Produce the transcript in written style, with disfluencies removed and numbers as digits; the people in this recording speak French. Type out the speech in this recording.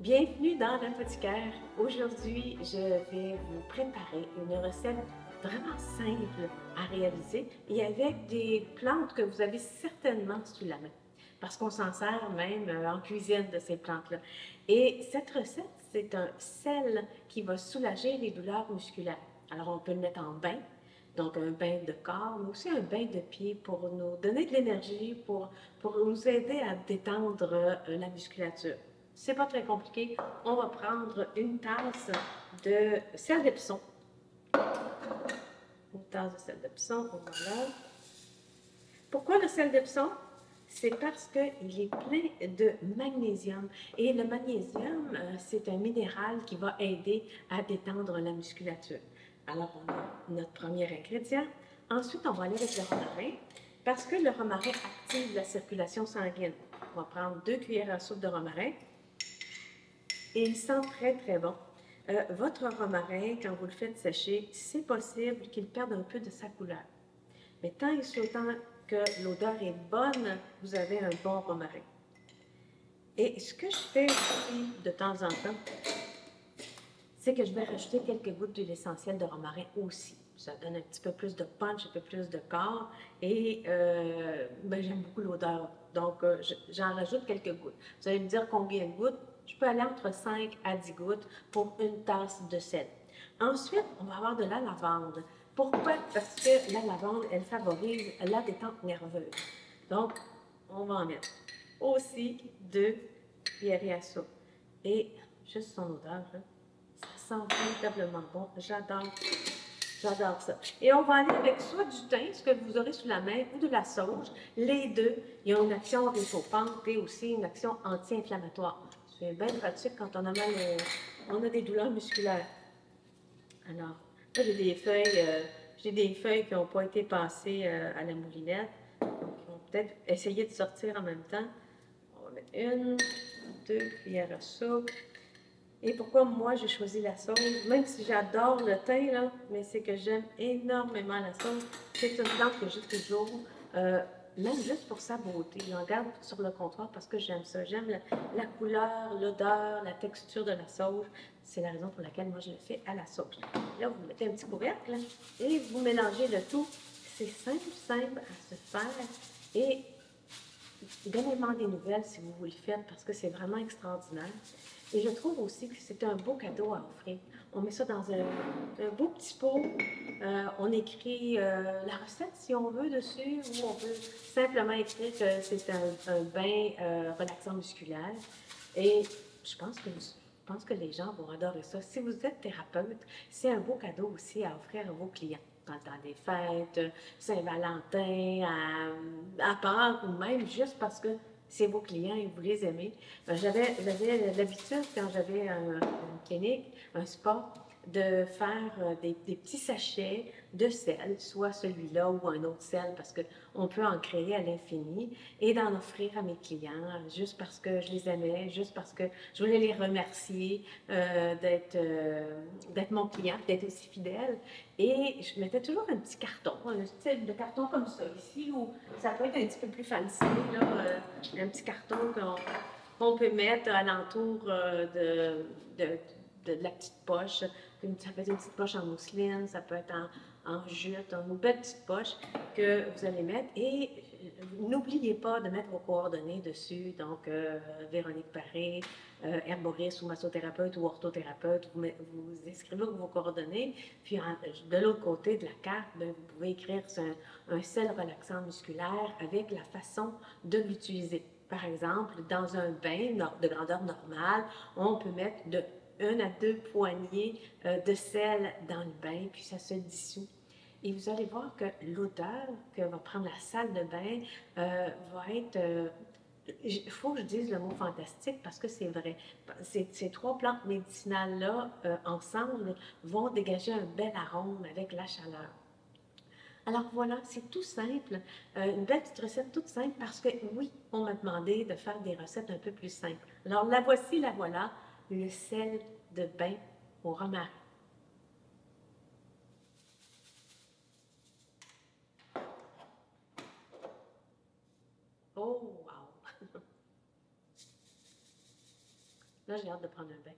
Bienvenue dans l'apothicaire. Aujourd'hui, je vais vous préparer une recette vraiment simple à réaliser et avec des plantes que vous avez certainement sous la main parce qu'on s'en sert même en cuisine de ces plantes-là. Et cette recette, c'est un sel qui va soulager les douleurs musculaires. Alors, on peut le mettre en bain, donc un bain de corps, mais aussi un bain de pied pour nous donner de l'énergie, pour nous aider à détendre la musculature. C'est pas très compliqué. On va prendre une tasse de sel d'Epsom. Une tasse de sel d'Epsom, voilà. Pourquoi le sel d'Epsom? C'est parce qu'il est plein de magnésium. Et le magnésium, c'est un minéral qui va aider à détendre la musculature. Alors, on a notre premier ingrédient. Ensuite, on va aller avec le romarin parce que le romarin active la circulation sanguine. On va prendre 2 cuillères à soupe de romarin. Et il sent très, très bon. Votre romarin, quand vous le faites sécher, c'est possible qu'il perde un peu de sa couleur. Mais tant et autant que l'odeur est bonne, vous avez un bon romarin. Et ce que je fais aussi de temps en temps, c'est que je vais rajouter quelques gouttes d'huile essentielle de romarin aussi. Ça donne un petit peu plus de punch, un peu plus de corps et j'aime beaucoup l'odeur. Donc, j'en rajoute quelques gouttes. Vous allez me dire combien de gouttes? Je peux aller entre 5 à 10 gouttes pour une tasse de sel. Ensuite, on va avoir de la lavande. Pourquoi? Parce que la lavande, elle favorise la détente nerveuse. Donc, on va en mettre aussi 2 cuillerées à soupe. Et juste son odeur, là, ça sent véritablement bon. J'adore ça. Et on va aller avec soit du thym, ce que vous aurez sous la main, ou de la sauge. Les deux, ils ont une action réchauffante et aussi une action anti-inflammatoire. C'est bien pratique quand on a mal, on a des douleurs musculaires. Alors, là, j'ai des feuilles qui n'ont pas été passées à la moulinette. Donc, ils vont peut-être essayer de sortir en même temps. On va mettre 1, 2 cuillères à soupe. Et pourquoi moi j'ai choisi la sauge, même si j'adore le thym, là, mais c'est que j'aime énormément la sauge. C'est une plante que j'ai toujours, euh, même juste pour sa beauté. J'en garde sur le comptoir parce que j'aime ça. J'aime la couleur, l'odeur, la texture de la sauge. C'est la raison pour laquelle moi je le fais à la sauge. Là, vous mettez un petit couvercle là, et vous mélangez le tout. C'est simple, simple à se faire. Et donnez-moi des nouvelles si vous le faites parce que c'est vraiment extraordinaire. Et je trouve aussi que c'est un beau cadeau à offrir. On met ça dans un beau petit pot. On écrit la recette si on veut dessus ou on peut simplement écrire que c'est un bain relaxant musculaire. Et je pense que les gens vont adorer ça. Si vous êtes thérapeute, c'est un beau cadeau aussi à offrir à vos clients dans le temps des fêtes, Saint-Valentin, à Pâques ou même juste parce que c'est vos clients et vous les aimez. J'avais l'habitude, quand j'avais une clinique, un spa, de faire des petits sachets de sel, soit celui-là ou un autre sel, parce qu'on peut en créer à l'infini, et d'en offrir à mes clients, juste parce que je les aimais, juste parce que je voulais les remercier d'être mon client, d'être aussi fidèle. Et je mettais toujours un petit carton, un style de carton comme ça ici, où ça peut être un petit peu plus fancy, là, un petit carton qu'on peut mettre alentour de, de la petite poche. Ça peut être une petite poche en mousseline, ça peut être en jute, une belle petite poche que vous allez mettre. Et n'oubliez pas de mettre vos coordonnées dessus. Donc, Véronique Paré, herboriste ou massothérapeute ou orthothérapeute, vous inscrivez vos coordonnées. Puis, de l'autre côté de la carte, bien, vous pouvez écrire un sel relaxant musculaire avec la façon de l'utiliser. Par exemple, dans un bain de grandeur normale, on peut mettre de 1 à 2 poignées de sel dans le bain, puis ça se dissout. Et vous allez voir que l'odeur que va prendre la salle de bain va être... il faut que je dise le mot fantastique parce que c'est vrai. Ces 3 plantes médicinales-là, ensemble, vont dégager un bel arôme avec la chaleur. Alors voilà, c'est tout simple, une belle petite recette toute simple parce que oui, on m'a demandé de faire des recettes un peu plus simples. Alors la voici, la voilà, le sel de bain au romarin. Oh, wow! Là, j'ai hâte de prendre un bain.